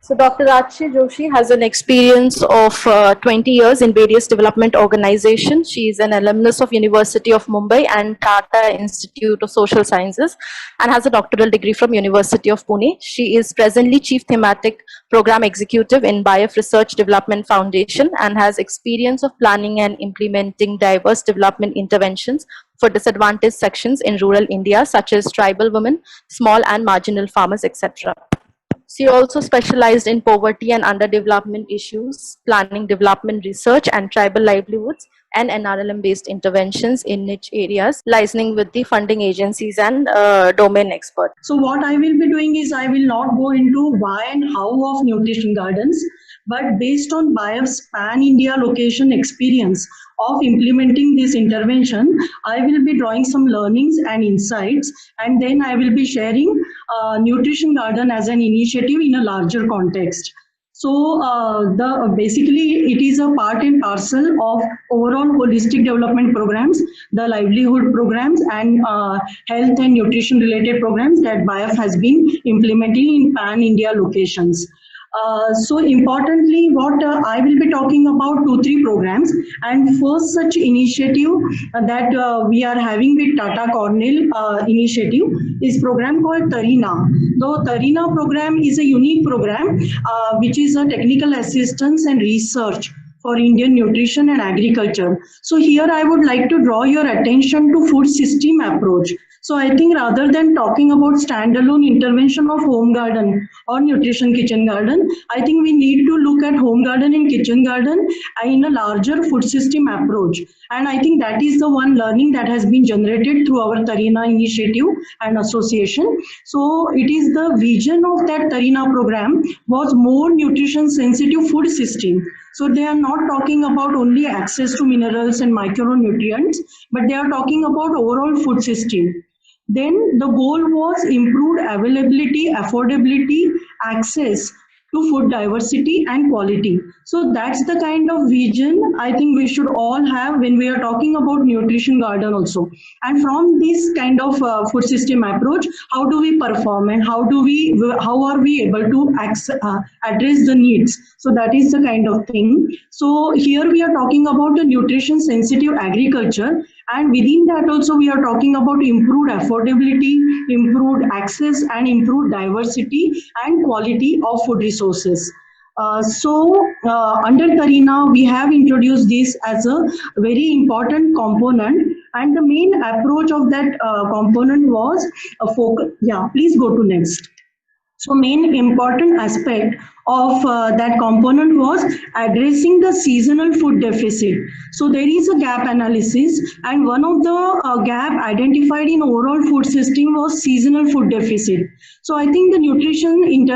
So Dr. Rachi Joshi has an experience of 20 years in various development organizations. She is an alumnus of University of Mumbai and Tata Institute of Social Sciences and has a doctoral degree from University of Pune. She is presently Chief Thematic Program Executive in BIF Research Development Foundation and has experience of planning and implementing diverse development interventions for disadvantaged sections in rural India such as tribal women, small and marginal farmers, etc. She also specialized in poverty and underdevelopment issues, planning development research and tribal livelihoods, and NRLM-based interventions in niche areas, liaising with the funding agencies and domain experts. So what I will be doing is I will not go into why and how of nutrition gardens, but based on BIF's pan-India location experience of implementing this intervention, I will be drawing some learnings and insights, and then I will be sharing nutrition garden as an initiative in a larger context. So the basically it is a part and parcel of overall holistic development programs, the livelihood programs and health and nutrition related programs that BIF has been implementing in pan India locations. So importantly, what I will be talking about 2-3 programs, and first such initiative that we are having with Tata Cornell initiative is program called Tarina. The Tarina program is a unique program which is a technical assistance and research for Indian nutrition and agriculture. So here I would like to draw your attention to food system approach. So I think rather than talking about standalone intervention of home garden or nutrition kitchen garden, I think we need to look at home garden and kitchen garden in a larger food system approach. And I think that is the one learning that has been generated through our Tarina initiative and association. So it is the vision of that Tarina program was more nutrition sensitive food system. So they are not talking about only access to minerals and micronutrients, but they are talking about overall food system. Then the goal was improved availability, affordability, access to food diversity and quality. So that's the kind of vision I think we should all have when we are talking about nutrition garden also. And from this kind of food system approach, how do we perform and how are we able to address the needs? So that is the kind of thing. So here we are talking about the nutrition sensitive agriculture, and within that also we are talking about improved affordability, improved access and improved diversity and quality of food resources. Under Tarina, we have introduced this as a very important component, and the main approach of that component was a focus. Yeah, please go to next. So main important aspect of that component was addressing the seasonal food deficit. So there is a gap analysis, and one of the gap identified in overall food system was seasonal food deficit. So I think the nutrition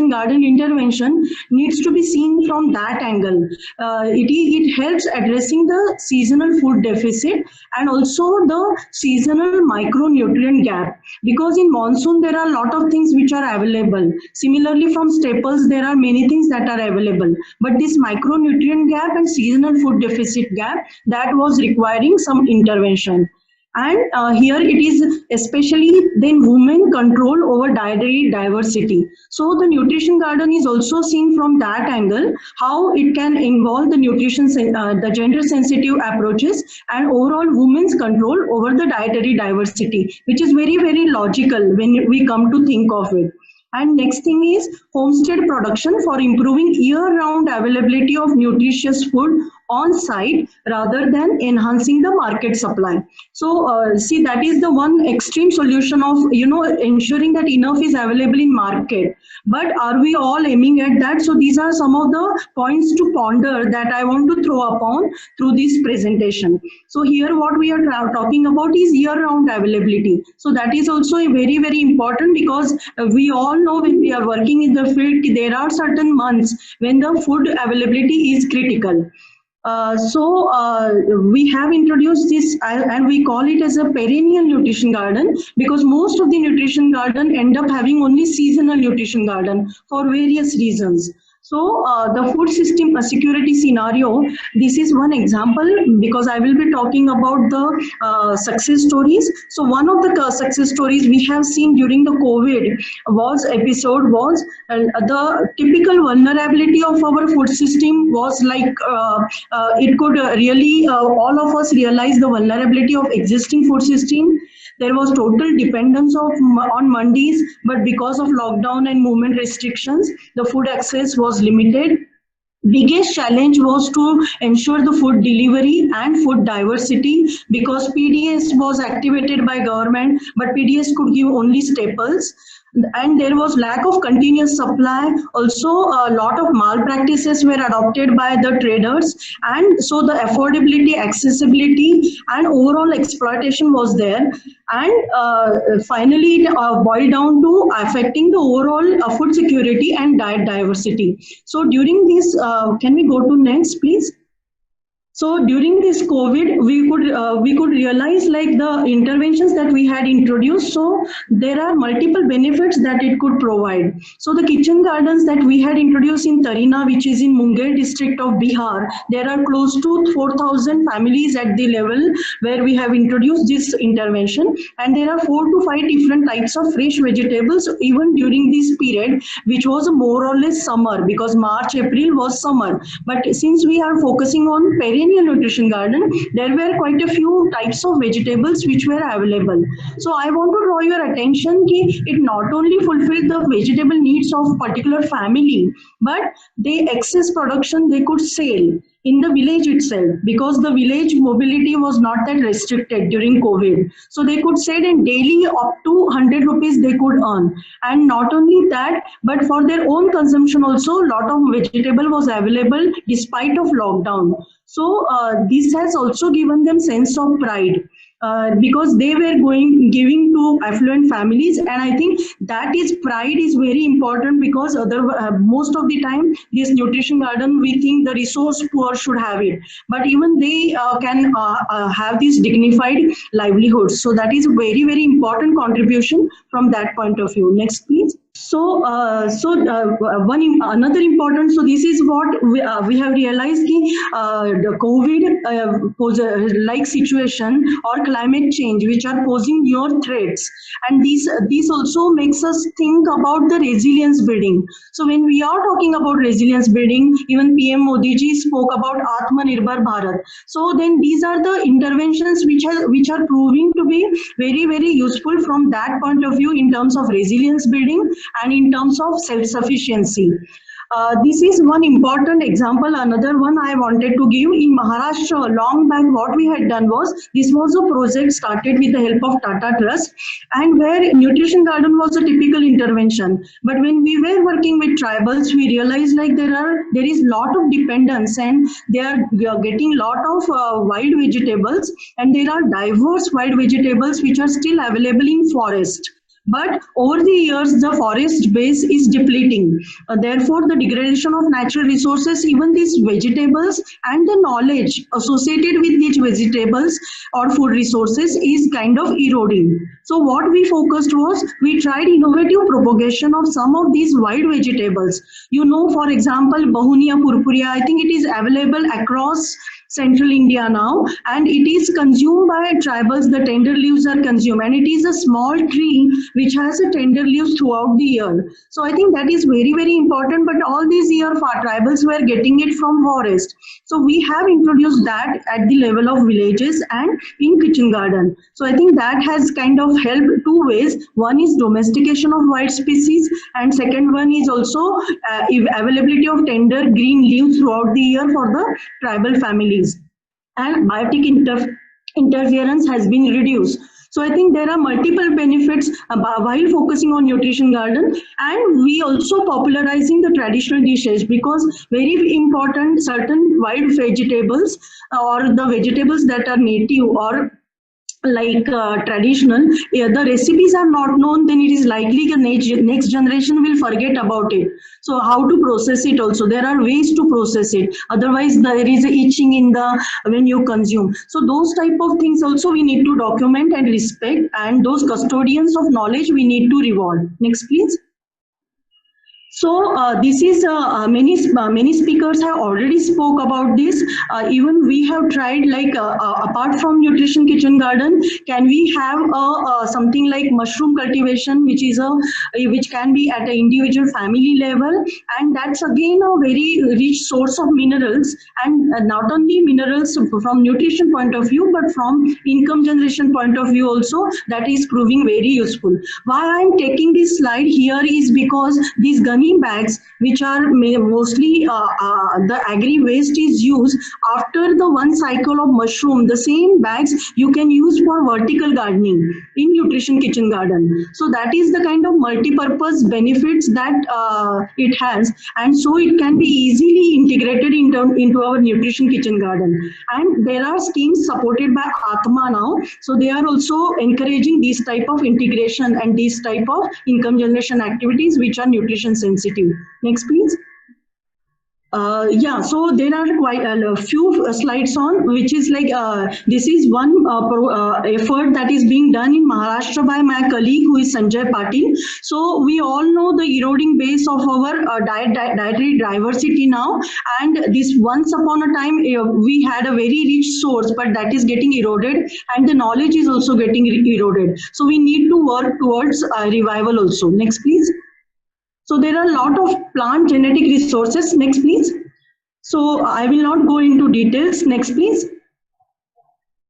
garden intervention needs to be seen from that angle. It helps addressing the seasonal food deficit and also the seasonal micronutrient gap, because in monsoon there are a lot of things which are available. Similarly, from staples there are many things that are available, but this micronutrient gap and seasonal food deficit gap, that was requiring some intervention. And here it is especially then women control over dietary diversity. So the nutrition garden is also seen from that angle, how it can involve the the gender sensitive approaches and overall women's control over the dietary diversity, which is very, very logical when we come to think of it. And next thing is homestead production for improving year-round availability of nutritious food on site rather than enhancing the market supply. So see, that is the one extreme solution of ensuring that enough is available in market. But are we all aiming at that? So these are some of the points to ponder that I want to throw upon through this presentation. So here what we are talking about is year-round availability. So that is also a very, very important, because we all know when we are working in the field, there are certain months when the food availability is critical. We have introduced this and we call it as a perennial nutrition garden, because most of the nutrition garden end up having only seasonal nutrition garden for various reasons. So the food system security scenario, this is one example because I will be talking about the success stories. So one of the success stories we have seen during the COVID was the typical vulnerability of our food system was like it could really all of us realize the vulnerability of existing food system. There was total dependence on mandis, but because of lockdown and movement restrictions, the food access was limited. Biggest challenge was to ensure the food delivery and food diversity because PDS was activated by government, but PDS could give only staples. And there was lack of continuous supply. Also, a lot of malpractices were adopted by the traders, and so the affordability, accessibility, and overall exploitation was there. And finally, it boiled down to affecting the overall food security and diet diversity. So during this, can we go to next, please? So during this COVID, we could realize like the interventions that we had introduced. So there are multiple benefits that it could provide. So the kitchen gardens that we had introduced in Tarina, which is in Munger district of Bihar, there are close to 4,000 families at the level where we have introduced this intervention, and there are 4 to 5 different types of fresh vegetables even during this period, which was more or less summer because March, April was summer. But since we are focusing on perennial nutrition garden, there were quite a few types of vegetables which were available. So I want to draw your attention that it not only fulfilled the vegetable needs of particular family, but the excess production they could sell in the village itself because the village mobility was not that restricted during COVID. So they could sell in daily up to 100 rupees they could earn. And not only that, but for their own consumption also, a lot of vegetable was available despite of lockdown. So this has also given them sense of pride. Because they were giving to affluent families, and I think that is pride is very important because most of the time this nutrition garden we think the resource poor should have it, but even they can have this dignified livelihood. So that is very important contribution from that point of view. Next, please. So, another important. So this is what we have realized the COVID pose like situation or climate change, which are posing new threats, and this also makes us think about the resilience building. So when we are talking about resilience building, even PM Modi ji spoke about Atmanirbhar Bharat. So then these are the interventions which are proving to be very useful from that point of view in terms of resilience building and in terms of self-sufficiency. This is one important example. Another one I wanted to give in Maharashtra, long back what we had done was, this was a project started with the help of Tata Trust, and where nutrition garden was a typical intervention. But when we were working with tribals, we realized like there is lot of dependence, and they are getting lot of wild vegetables, and there are diverse wild vegetables which are still available in forest. But over the years, the forest base is depleting. Therefore, the degradation of natural resources, even these vegetables and the knowledge associated with these vegetables or food resources is kind of eroding. So what we focused was, we tried innovative propagation of some of these wild vegetables. You know, for example, Bahunia purpurea, I think it is available across central India now, and it is consumed by tribals. The tender leaves are consumed, and it is a small tree which has a tender leaves throughout the year. So I think that is very important, but all these year tribals were getting it from forest. So we have introduced that at the level of villages and in kitchen garden. So I think that has kind of helped two ways. One is domestication of wild species, and second one is also availability of tender green leaves throughout the year for the tribal families. And biotic interference has been reduced. So I think there are multiple benefits while focusing on nutrition garden, and we also popularizing the traditional dishes, because very important certain wild vegetables or the vegetables that are native or like traditional, the recipes are not known, then it is likely the next generation will forget about it. So how to process it also, there are ways to process it, otherwise there is a itching in the when you consume. So those type of things also we need to document and respect, and those custodians of knowledge we need to reward. Next, please. So this is many speakers have already spoke about this. Even we have tried, like apart from nutrition kitchen garden, can we have something like mushroom cultivation, which can be at an individual family level, and that's again a very rich source of minerals, and not only minerals from nutrition point of view, but from income generation point of view also, that is proving very useful. Why I'm taking this slide here is because these gunny bags, which are mostly the agri waste is used after the one cycle of mushroom, the same bags you can use for vertical gardening in nutrition kitchen garden. So that is the kind of multi-purpose benefits that it has, and so it can be easily integrated into our nutrition kitchen garden. And there are schemes supported by Atma now, so they are also encouraging this type of integration and this type of income generation activities which are nutrition sensitive. Next, please. Yeah, so there are quite a few slides on, which is like this is one effort that is being done in Maharashtra by my colleague who is Sanjay Patil. So we all know the eroding base of our dietary diversity now, and this once upon a time we had a very rich source, but that is getting eroded, and the knowledge is also getting eroded. So we need to work towards revival also. Next, please. So there are a lot of plant genetic resources. Next, please. So I will not go into details. Next, please.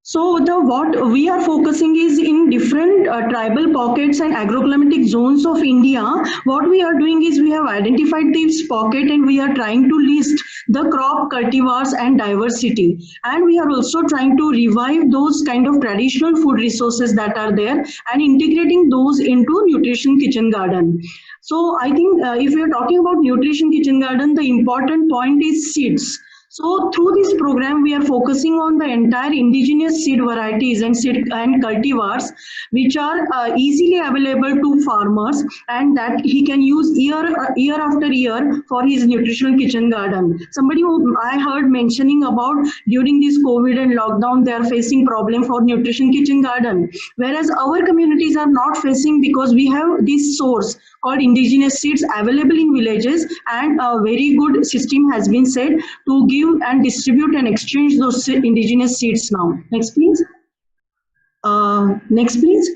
So what we are focusing is in different tribal pockets and agroclimatic zones of India. What we are doing is we have identified this pocket and we are trying to list the crop cultivars and diversity. And we are also trying to revive those kind of traditional food resources that are there and integrating those into nutrition kitchen garden. So I think if we are talking about nutrition kitchen garden, the important point is seeds. So through this program, we are focusing on the entire indigenous seed varieties and cultivars, which are easily available to farmers and that he can use year after year for his nutritional kitchen garden. Somebody who I heard mentioning about during this COVID and lockdown, they are facing problem for nutrition kitchen garden, whereas our communities are not facing because we have this source called indigenous seeds available in villages, and a very good system has been set to give and distribute and exchange those indigenous seeds now. Next, please. Next, please.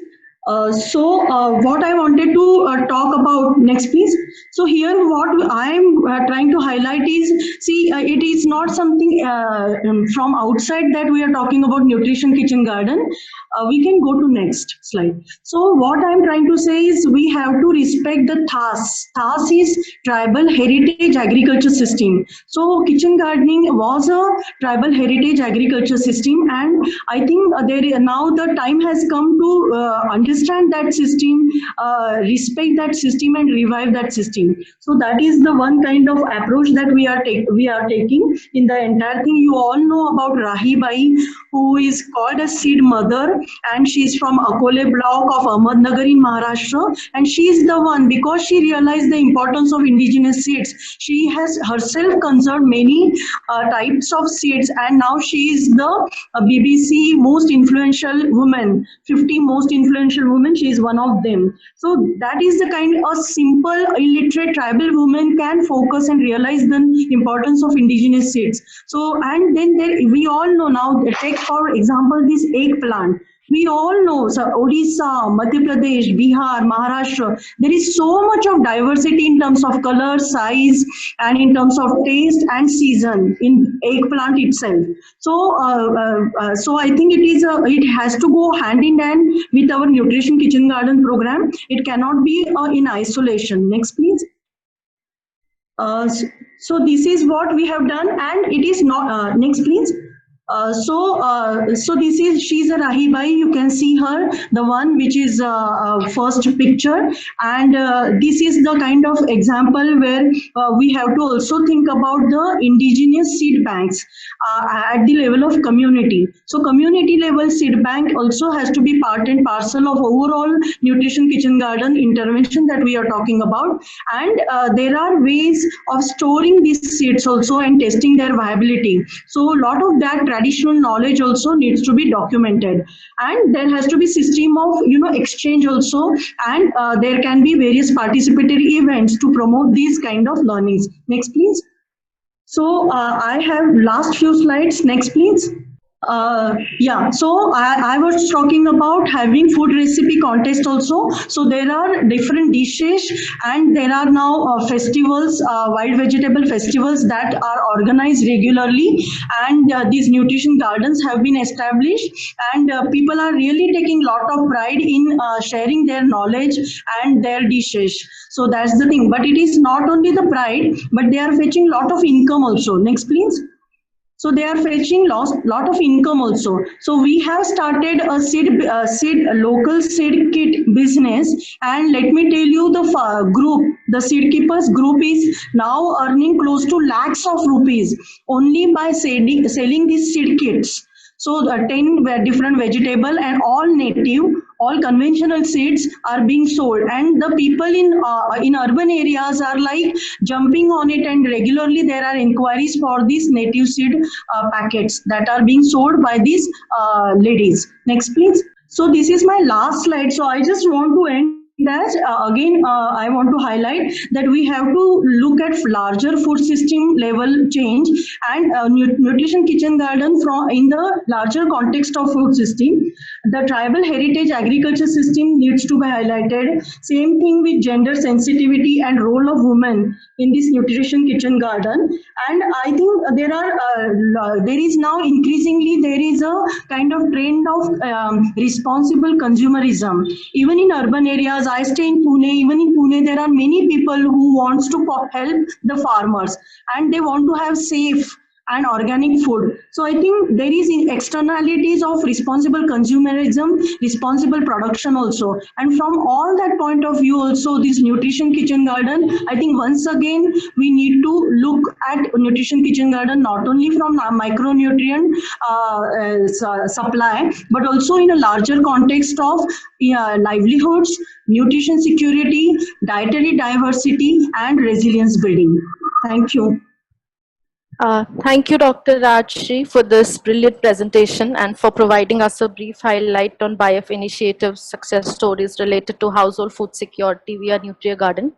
What I wanted to talk about next, please. So here, what I am trying to highlight is, see, it is not something from outside that we are talking about nutrition kitchen garden. We can go to next slide. So what I am trying to say is we have to respect the THAS. THAS is Tribal Heritage Agriculture System. So kitchen gardening was a tribal heritage agriculture system, and I think now the time has come to understand that system, respect that system, and revive that system. So that is the one kind of approach that we are taking in the entire thing. You all know about Rahi Bai, who is called a seed mother, and she is from Akole block of Ahmednagar in Maharashtra, and she is the one, because she realized the importance of indigenous seeds. She has herself conserved many types of seeds, and now she is the BBC most influential woman, 50 most influential women. She is one of them. So that is the kind of simple illiterate tribal woman can focus and realize the importance of indigenous seeds. So, and then we all know now, take for example this eggplant. We all know, so Odisha, Madhya Pradesh, Bihar, Maharashtra, there is so much of diversity in terms of color, size, and in terms of taste and season in eggplant itself. So I think it has to go hand in hand with our nutrition kitchen garden program. It cannot be in isolation. Next, please. So this is what we have done, and it is not. Next, please. So this is, she's a Rahi Bai. You can see her, the one which is first picture, and this is the kind of example where we have to also think about the indigenous seed banks at the level of community. So community level seed bank also has to be part and parcel of overall nutrition kitchen garden intervention that we are talking about, and there are ways of storing these seeds also and testing their viability. So a lot of that traditional knowledge also needs to be documented, and there has to be system of exchange also, and there can be various participatory events to promote these kind of learnings. Next, please. So I have last few slides. Next, please. Yeah, so I was talking about having food recipe contest also. So there are different dishes, and there are now festivals, wild vegetable festivals that are organized regularly, and these nutrition gardens have been established, and people are really taking lot of pride in sharing their knowledge and their dishes. So that's the thing. But it is not only the pride, but they are fetching lot of income also. Next, please. So they are fetching lot of income also. So we have started a local seed kit business, and let me tell you, the seed keepers group is now earning close to lakhs of rupees only by selling these seed kits. So the 10 different vegetable and all native, all conventional seeds are being sold, and the people in urban areas are like jumping on it, and regularly there are inquiries for these native seed packets that are being sold by these ladies. Next, please. So this is my last slide. So I just want to end that again. I want to highlight that we have to look at larger food system level change, and nutrition kitchen garden from in the larger context of food system. The tribal heritage agriculture system needs to be highlighted. Same thing with gender sensitivity and role of women in this nutrition kitchen garden. And I think there is now increasingly there is a kind of trend of responsible consumerism. Even in urban areas, I stay in Pune. Even in Pune, there are many people who wants to help the farmers, and they want to have safe and organic food. So I think there is externalities of responsible consumerism, responsible production also. And from all that point of view also, this nutrition kitchen garden, I think once again, we need to look at nutrition kitchen garden not only from micronutrient supply, but also in a larger context of livelihoods, nutrition security, dietary diversity, and resilience building. Thank you. Thank you, Dr. Rajshri, for this brilliant presentation and for providing us a brief highlight on BIF initiatives, success stories related to household food security via Nutria Garden.